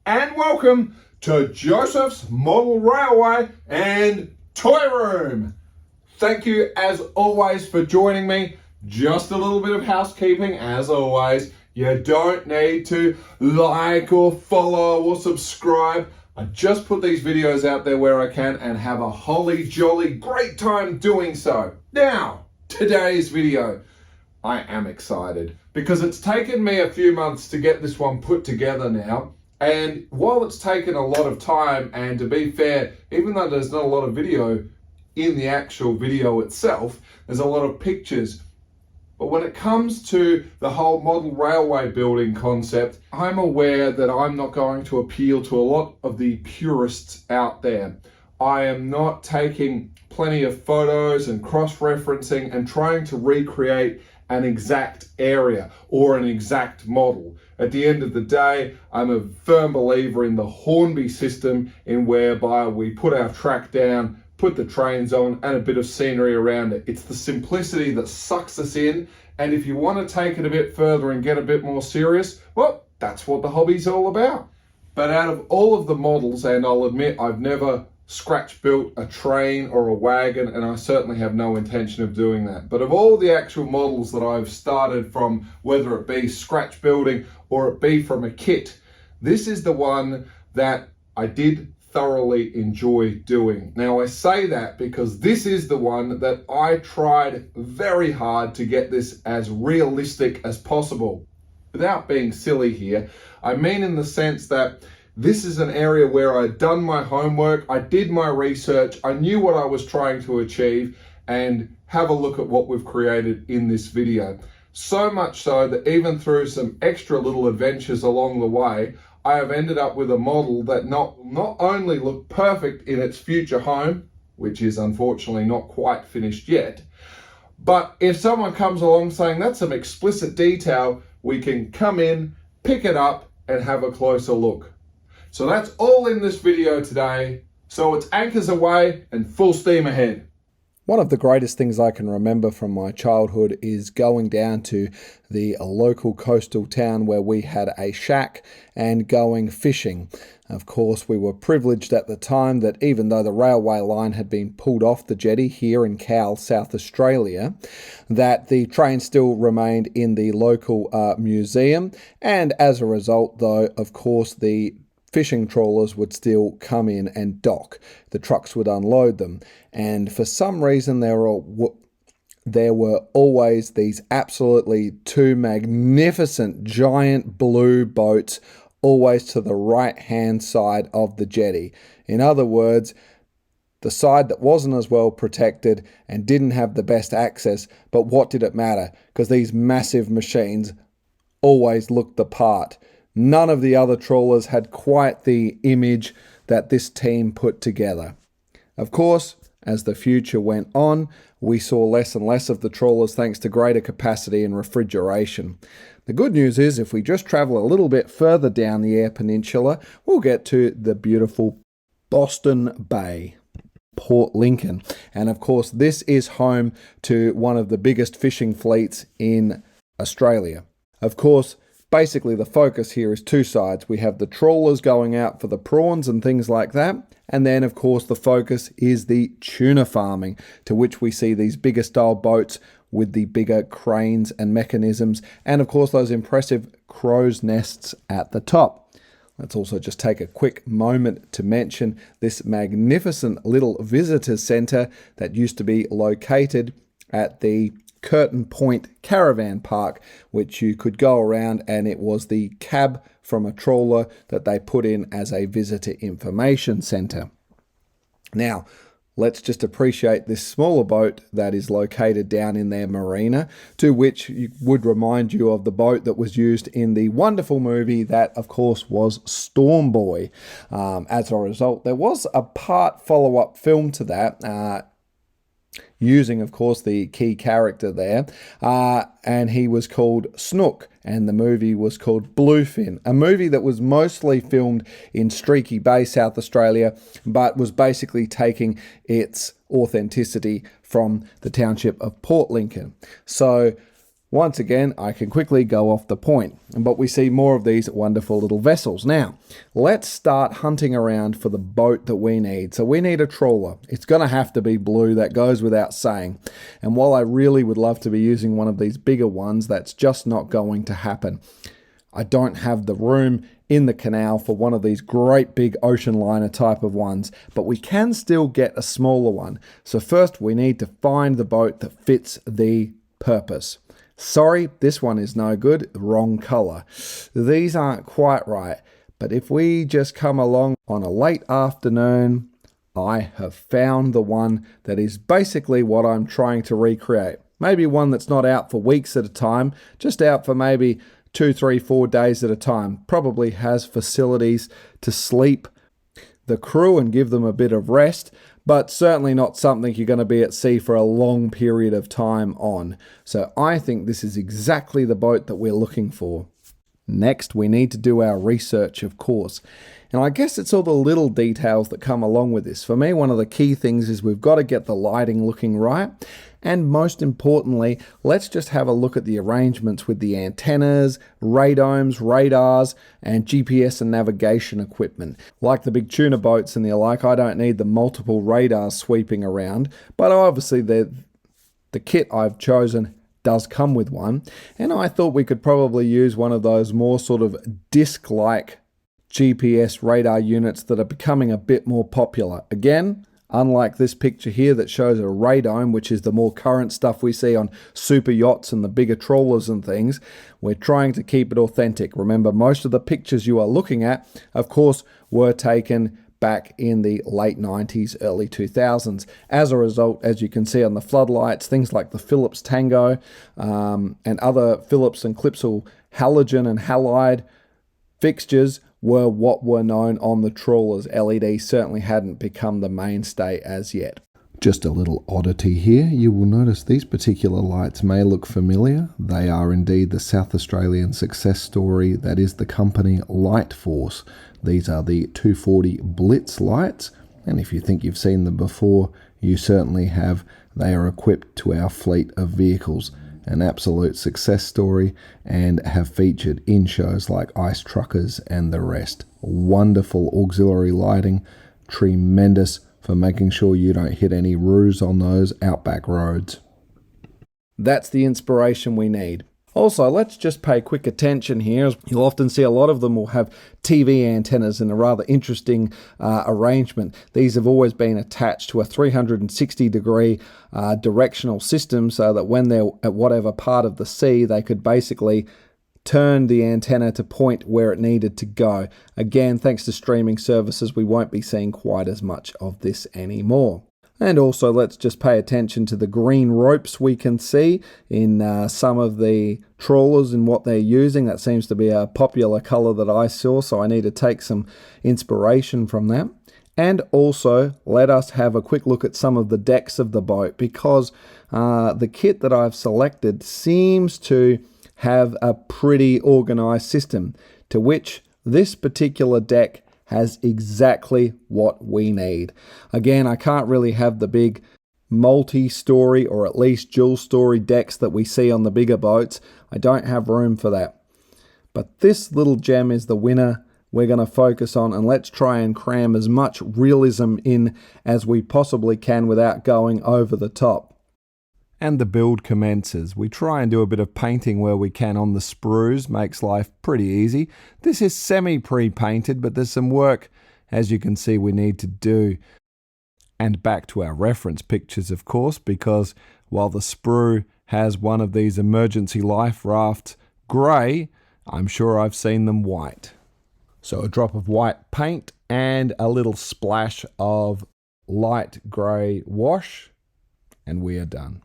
and welcome to Josef's Model Railway and Toy Room. Thank you as always for joining me. Just a little bit of housekeeping as always. You don't need to like or follow or subscribe. I just put these videos out there where I can and have a holly jolly great time doing so. Now, today's video. I am excited because it's taken me a few months to get this one put together now. And while it's taken a lot of time, and to be fair, even though there's not a lot of video in the actual video itself, there's a lot of pictures. But when it comes to the whole model railway building concept, I'm aware that I'm not going to appeal to a lot of the purists out there. I am not taking plenty of photos and cross-referencing and trying to recreate an exact area or an exact model. At the end of the day, I'm a firm believer in the Hornby system, in whereby we put our track down, put the trains on, and a bit of scenery around it. It's the simplicity that sucks us in, and if you want to take it a bit further and get a bit more serious, well, that's what the hobby's all about. But out of all of the models, and I'll admit I've never scratch built a train or a wagon, and I certainly have no intention of doing that. But of all the actual models that I've started from, whether it be scratch building or it be from a kit, this is the one that I did thoroughly enjoy doing. Now I say that because this is the one that I tried very hard to get this as realistic as possible. Without being silly here, I mean in the sense that this is an area where I'd done my homework, I did my research, I knew what I was trying to achieve, and have a look at what we've created in this video. So much so that even through some extra little adventures along the way, I have ended up with a model that not only looked perfect in its future home, which is unfortunately not quite finished yet, but if someone comes along saying that's some explicit detail, we can come in, pick it up, and have a closer look. So that's all in this video today. So it's anchors away and full steam ahead. One of the greatest things I can remember from my childhood is going down to the local coastal town where we had a shack and going fishing. Of course, we were privileged at the time that even though the railway line had been pulled off the jetty here in Cowell, South Australia, that the train still remained in the local museum. And as a result, though, of course, the fishing trawlers would still come in and dock. The trucks would unload them. And for some reason, there were always these absolutely two magnificent giant blue boats always to the right-hand side of the jetty. In other words, the side that wasn't as well protected and didn't have the best access. But what did it matter? Because these massive machines always looked the part. None of the other trawlers had quite the image that this team put together. Of course, as the future went on, we saw less and less of the trawlers thanks to greater capacity and refrigeration. The good news is if we just travel a little bit further down the Eyre Peninsula, we'll get to the beautiful Boston Bay, Port Lincoln. And of course, this is home to one of the biggest fishing fleets in Australia. Of course, basically, the focus here is two sides. We have the trawlers going out for the prawns and things like that. And then, of course, the focus is the tuna farming, to which we see these bigger style boats with the bigger cranes and mechanisms. And, of course, those impressive crow's nests at the top. Let's also just take a quick moment to mention this magnificent little visitor centre that used to be located at the Curtin Point Caravan Park, which you could go around, and it was the cab from a trawler that they put in as a visitor information centre. Now, let's just appreciate this smaller boat that is located down in their marina, to which would remind you of the boat that was used in the wonderful movie that, of course, was Storm Boy. As a result, there was a part follow-up film to that, using, of course, the key character there, and he was called Snook, and the movie was called Bluefin, a movie that was mostly filmed in Streaky Bay, South Australia, but was basically taking its authenticity from the township of Port Lincoln. So Once again, I can quickly go off the point, but we see more of these wonderful little vessels. Now, let's start hunting around for the boat that we need. So we need a trawler. It's going to have to be blue, that goes without saying. And while I really would love to be using one of these bigger ones, that's just not going to happen. I don't have the room in the canal for one of these great big ocean liner type of ones, but we can still get a smaller one. So first we need to find the boat that fits the purpose. Sorry, this one is no good, wrong color. These aren't quite right, but if we just come along on a late afternoon, I have found the one that is basically what I'm trying to recreate. Maybe one that's not out for weeks at a time, just out for maybe 2, 3, 4 days at a time. Probably has facilities to sleep the crew and give them a bit of rest, but certainly not something you're going to be at sea for a long period of time on. So I think this is exactly the boat that we're looking for. Next, we need to do our research, of course. And I guess it's all the little details that come along with this. For me, one of the key things is we've got to get the lighting looking right. And most importantly, let's just have a look at the arrangements with the antennas, radomes, radars, and GPS and navigation equipment. Like the big tuna boats and the like, I don't need the multiple radars sweeping around, but obviously the kit I've chosen does come with one. And I thought we could probably use one of those more sort of disc-like GPS radar units that are becoming a bit more popular. Again, unlike this picture here that shows a radome, which is the more current stuff we see on super yachts and the bigger trawlers and things, we're trying to keep it authentic. Remember, most of the pictures you are looking at, of course, were taken back in the late 90s, early 2000s. As a result, as you can see on the floodlights, things like the Philips Tango and other Philips and Clipsal halogen and halide fixtures were what were known on the trawlers. LED certainly hadn't become the mainstay as yet. Just a little oddity here. You will notice these particular lights may look familiar. They are indeed the South Australian success story that is the company Light Force. These are the 240 Blitz lights, and if you think you've seen them before, you certainly have. They are equipped to our fleet of vehicles. An absolute success story, and have featured in shows like Ice Truckers and the rest. Wonderful auxiliary lighting, tremendous for making sure you don't hit any roos on those outback roads. That's the inspiration we need. Also, let's just pay quick attention here. You'll often see a lot of them will have TV antennas in a rather interesting arrangement. These have always been attached to a 360-degree directional system so that when they're at whatever part of the sea, they could basically turn the antenna to point where it needed to go. Again, thanks to streaming services, we won't be seeing quite as much of this anymore. And also, let's just pay attention to the green ropes we can see in some of the trawlers and what they're using. That seems to be a popular color that I saw, so I need to take some inspiration from that. And also, let us have a quick look at some of the decks of the boat, because the kit that I've selected seems to have a pretty organized system, to which this particular deck has exactly what we need. Again, I can't really have the big multi-story or at least dual-story decks that we see on the bigger boats. I don't have room for that. But this little gem is the winner we're going to focus on, and let's try and cram as much realism in as we possibly can without going over the top. And the build commences. We try and do a bit of painting where we can on the sprues, makes life pretty easy. This is semi-pre-painted, but there's some work, as you can see, we need to do. And back to our reference pictures, of course, because while the sprue has one of these emergency life rafts grey, I'm sure I've seen them white. So a drop of white paint and a little splash of light grey wash, and we are done.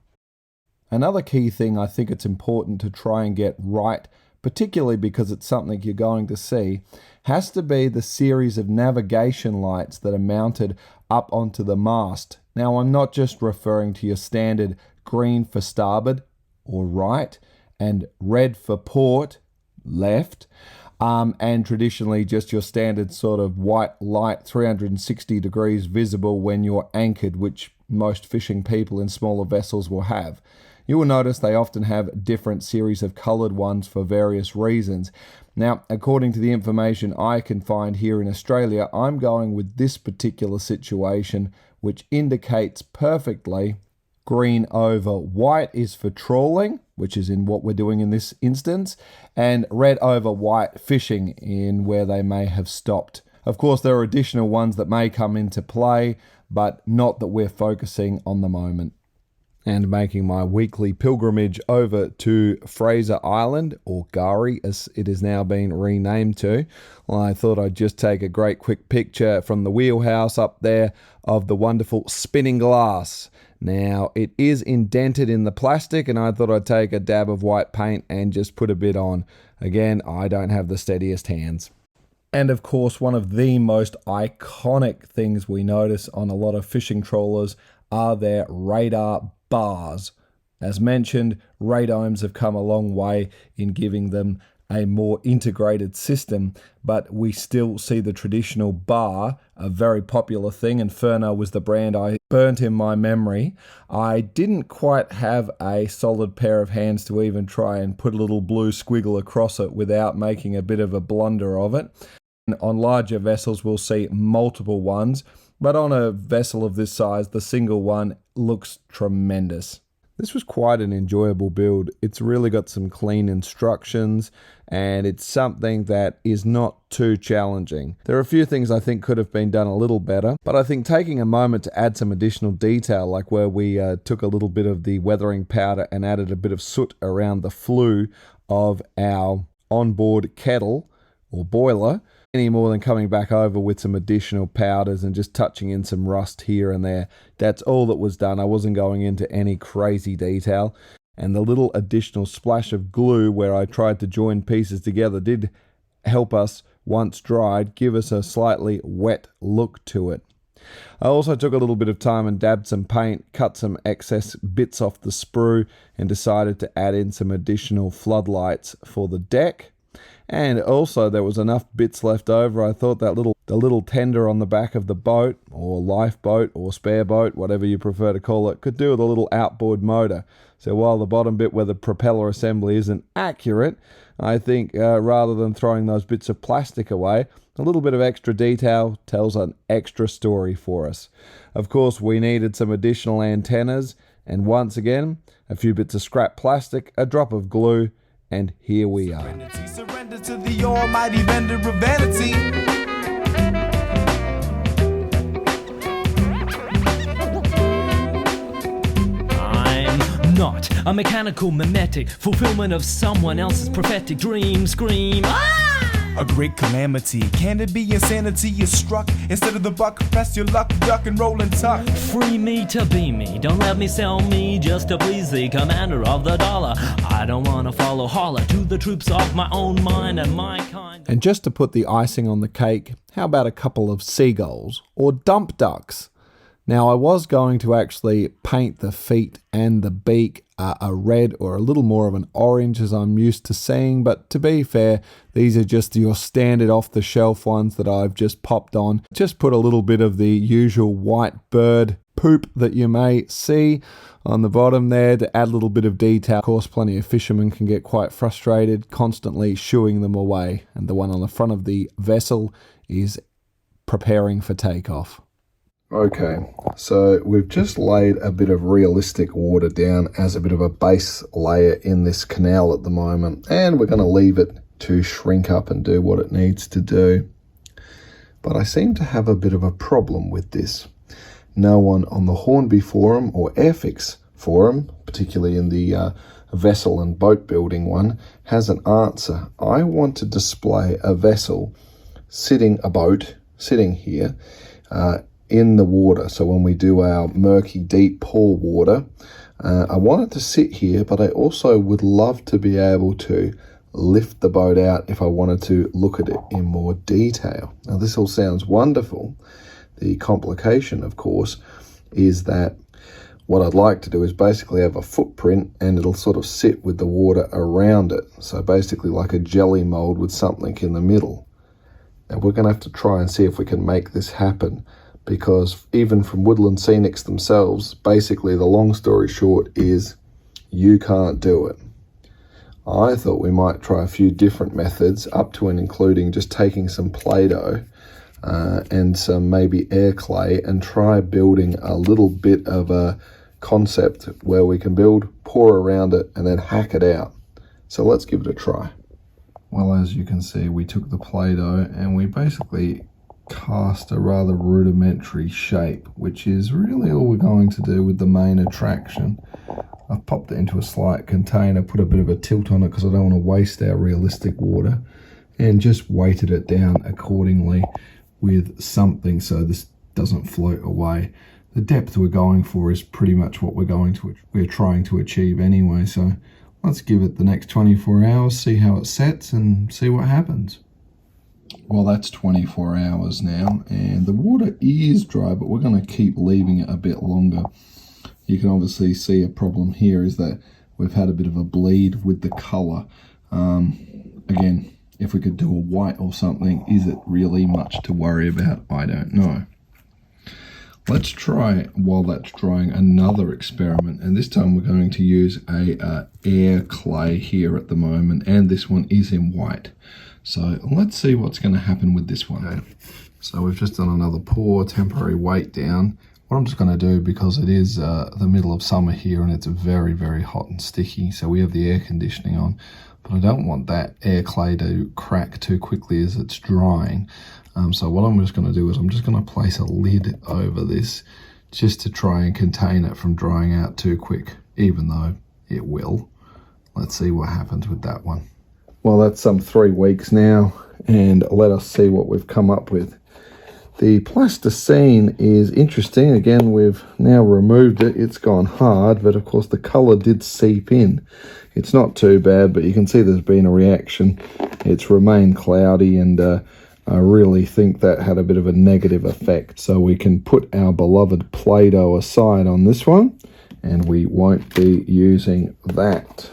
Another key thing I think it's important to try and get right, particularly because it's something you're going to see, has to be the series of navigation lights that are mounted up onto the mast. Now, I'm not just referring to your standard green for starboard or right and red for port, left, and traditionally just your standard sort of white light 360 degrees visible when you're anchored, which most fishing people in smaller vessels will have. you will notice they often have different series of coloured ones for various reasons. Now, according to the information I can find here in Australia, I'm going with this particular situation, which indicates perfectly green over white is for trawling, which is in what we're doing in this instance, and red over white fishing in where they may have stopped. Of course, there are additional ones that may come into play, but not that we're focusing on the moment. And making my weekly pilgrimage over to Fraser Island, or Gari as it is now being renamed to, well, I thought I'd just take a great quick picture from the wheelhouse up there of the wonderful spinning glass. Now, it is indented in the plastic, and I thought I'd take a dab of white paint and just put a bit on. Again, I don't have the steadiest hands. And of course, one of the most iconic things we notice on a lot of fishing trawlers are their radar bars. As mentioned, radomes have come a long way in giving them a more integrated system, but we still see the traditional bar, a very popular thing, and Ferno was the brand I burnt in my memory. I didn't quite have a solid pair of hands to even try and put a little blue squiggle across it without making a bit of a blunder of it. And on larger vessels, we'll see multiple ones, but on a vessel of this size, the single one looks tremendous. This was quite an enjoyable build. It's really got some clean instructions, and it's something that is not too challenging. There are a few things I think could have been done a little better, but I think taking a moment to add some additional detail, like where we took a little bit of the weathering powder and added a bit of soot around the flue of our onboard kettle or boiler, any more than coming back over with some additional powders and just touching in some rust here and there. That's all that was done. I wasn't going into any crazy detail. And the little additional splash of glue where I tried to join pieces together did help us, once dried, give us a slightly wet look to it. I also took a little bit of time and dabbed some paint, cut some excess bits off the sprue, and decided to add in some additional floodlights for the deck. And also there was enough bits left over. I thought that the little tender on the back of the boat, or lifeboat, or spare boat, whatever you prefer to call it, could do with a little outboard motor. So while the bottom bit where the propeller assembly isn't accurate, I think rather than throwing those bits of plastic away, a little bit of extra detail tells an extra story for us. Of course, we needed some additional antennas, and once again, a few bits of scrap plastic, a drop of glue, and here we are. Surrender to the almighty vendor of vanity. I'm not a mechanical mimetic, fulfillment of someone else's prophetic dream. Scream, ah! A great calamity. Can it be insanity? You're struck instead of the buck. Press your luck, duck and roll and tuck. Free me to be me. Don't let me sell me just to please the commander of the dollar. I don't want to follow holler to the troops of my own mind and my kind. And just to put the icing on the cake, how about a couple of seagulls or dump ducks? Now, I was going to actually paint the feet and the beak a red or a little more of an orange as I'm used to seeing, but to be fair, these are just your standard off-the-shelf ones that I've just popped on. Just put a little bit of the usual white bird poop that you may see on the bottom there to add a little bit of detail. Of course, plenty of fishermen can get quite frustrated constantly shooing them away, and the one on the front of the vessel is preparing for takeoff. Okay, so we've just laid a bit of realistic water down as a bit of a base layer in this canal at the moment, and we're going to leave it to shrink up and do what it needs to do. But I seem to have a bit of a problem with this. No one on the Hornby Forum or Airfix forum, particularly in the vessel and boat building one, has an answer. I want to display a vessel sitting here in the water. So when we do our murky deep pour water, I want it to sit here, but I also would love to be able to lift the boat out if I wanted to look at it in more detail. Now this all sounds wonderful. The complication, of course, is that what I'd like to do is basically have a footprint and it'll sort of sit with the water around it. So basically like a jelly mold with something in the middle. Now we're going to have to try and see if we can make this happen, because even from Woodland Scenics themselves, basically the long story short is you can't do it. I thought we might try a few different methods, up to and including just taking some Play-Doh and some maybe air clay, and try building a little bit of a concept where we can build, pour around it, and then hack it out. So let's give it a try. Well, as you can see, we took the Play-Doh and we basically cast a rather rudimentary shape, which is really all we're going to do with the main attraction. I've popped it into a slight container, put a bit of a tilt on it because I don't want to waste our realistic water, and just weighted it down accordingly with something so this doesn't float away. The depth we're going for is pretty much what we're trying to achieve anyway, so let's give it the next 24 hours, see how it sets and see what happens. Well, that's 24 hours now, and the water is dry, but we're going to keep leaving it a bit longer. You can obviously see a problem here is that we've had a bit of a bleed with the color. Again, if we could do a white or something, is it really much to worry about? I don't know. Let's try, while that's drying, another experiment, and this time we're going to use a air clay here at the moment, and this one is in white. So let's see what's going to happen with this one. Okay. So we've just done another pour, temporary weight down. What I'm just going to do, because it is the middle of summer here and it's very, very hot and sticky, so we have the air conditioning on, but I don't want that air clay to crack too quickly as it's drying. So what I'm just going to do is I'm just going to place a lid over this just to try and contain it from drying out too quick, even though it will. Let's see what happens with that one. Well, that's some 3 weeks now, and let us see what we've come up with. The plasticine is interesting. Again, we've now removed it. It's gone hard, but of course the color did seep in. It's not too bad, but you can see there's been a reaction. It's remained cloudy, and I really think that had a bit of a negative effect. So we can put our beloved Play-Doh aside on this one, and we won't be using that.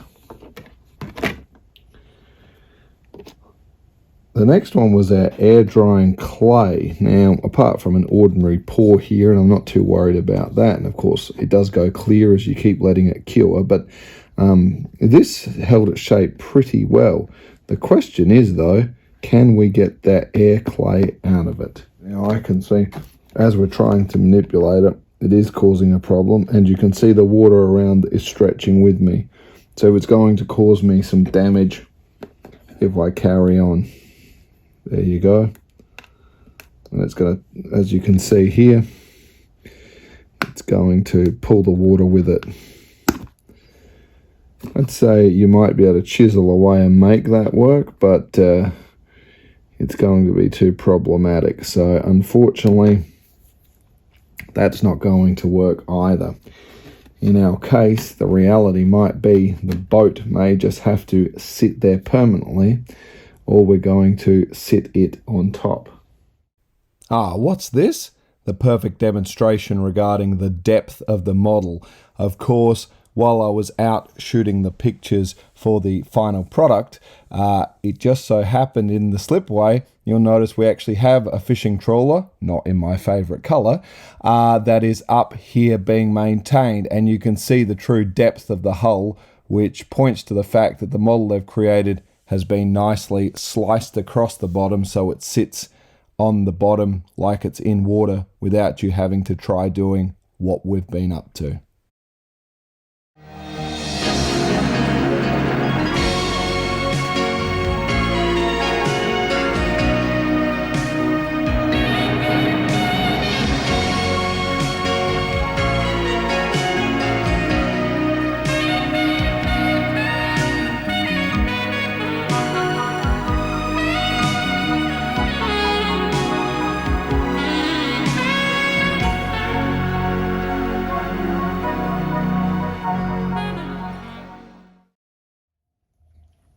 The next one was our air drying clay. Now, apart from an ordinary pour here, and I'm not too worried about that, and of course it does go clear as you keep letting it cure, but this held its shape pretty well. The question is though, can we get that air clay out of it? Now I can see, as we're trying to manipulate it, it is causing a problem, and you can see the water around is stretching with me. So it's going to cause me some damage if I carry on. There you go. And it's going to, as you can see here, it's going to pull the water with it. I'd say you might be able to chisel away and make that work, but it's going to be too problematic. So unfortunately, that's not going to work either. In our case, the reality might be the boat may just have to sit there permanently, or we're going to sit it on top. Ah, what's this? The perfect demonstration regarding the depth of the model. Of course, while I was out shooting the pictures for the final product, it just so happened in the slipway, you'll notice we actually have a fishing trawler, not in my favorite color, that is up here being maintained, and you can see the true depth of the hull, which points to the fact that the model they've created has been nicely sliced across the bottom so it sits on the bottom like it's in water without you having to try doing what we've been up to.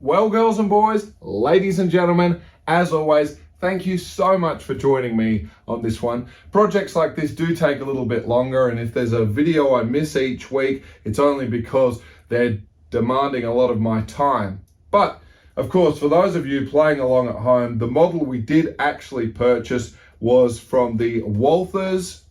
Well, girls and boys, ladies and gentlemen, as always, thank you so much for joining me on this one. Projects like this do take a little bit longer, and if there's a video I miss each week, it's only because they're demanding a lot of my time. But, of course, for those of you playing along at home, the model we did actually purchase was from the Walthers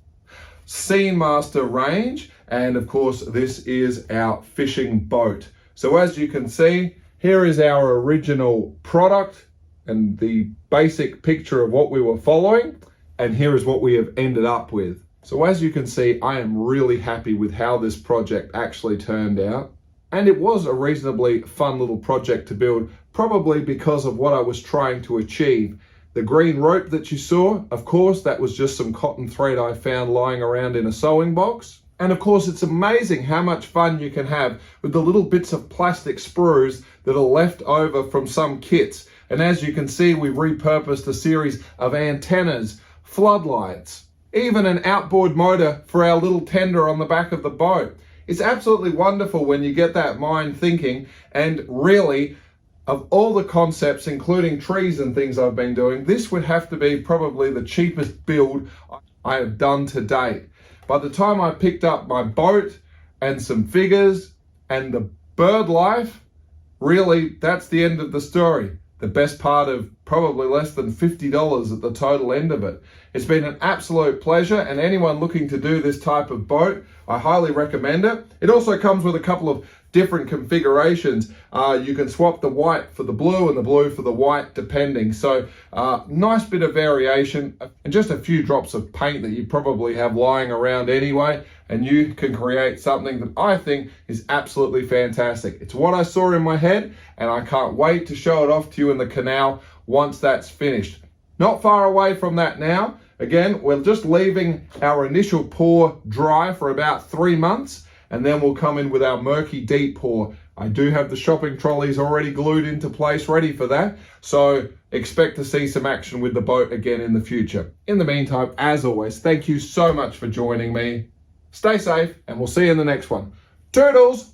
Scene Master range, And of course, this is our fishing boat. So as you can see, here is our original product and the basic picture of what we were following. And here is what we have ended up with. So as you can see, I am really happy with how this project actually turned out. And it was a reasonably fun little project to build, probably because of what I was trying to achieve. The green rope that you saw, of course, that was just some cotton thread I found lying around in a sewing box. And of course, it's amazing how much fun you can have with the little bits of plastic sprues that are left over from some kits. And as you can see, we've repurposed a series of antennas, floodlights, even an outboard motor for our little tender on the back of the boat. It's absolutely wonderful when you get that mind thinking, and really, of all the concepts, including trees and things I've been doing, this would have to be probably the cheapest build I have done to date. By the time I picked up my boat and some figures and the bird life, really, that's the end of the story. The best part of probably less than $50 at the total end of it. It's been an absolute pleasure, and anyone looking to do this type of boat, I highly recommend it. It also comes with a couple of different configurations. You can swap the white for the blue and the blue for the white, depending. So nice bit of variation and just a few drops of paint that you probably have lying around anyway, and you can create something that I think is absolutely fantastic. It's what I saw in my head, and I can't wait to show it off to you in the canal once that's finished. Not far away from that now. Again, we're just leaving our initial pour dry for about 3 months, and then we'll come in with our murky deep pour. I do have the shopping trolleys already glued into place, ready for that. So expect to see some action with the boat again in the future. In the meantime, as always, thank you so much for joining me. Stay safe, and we'll see you in the next one. Toodles!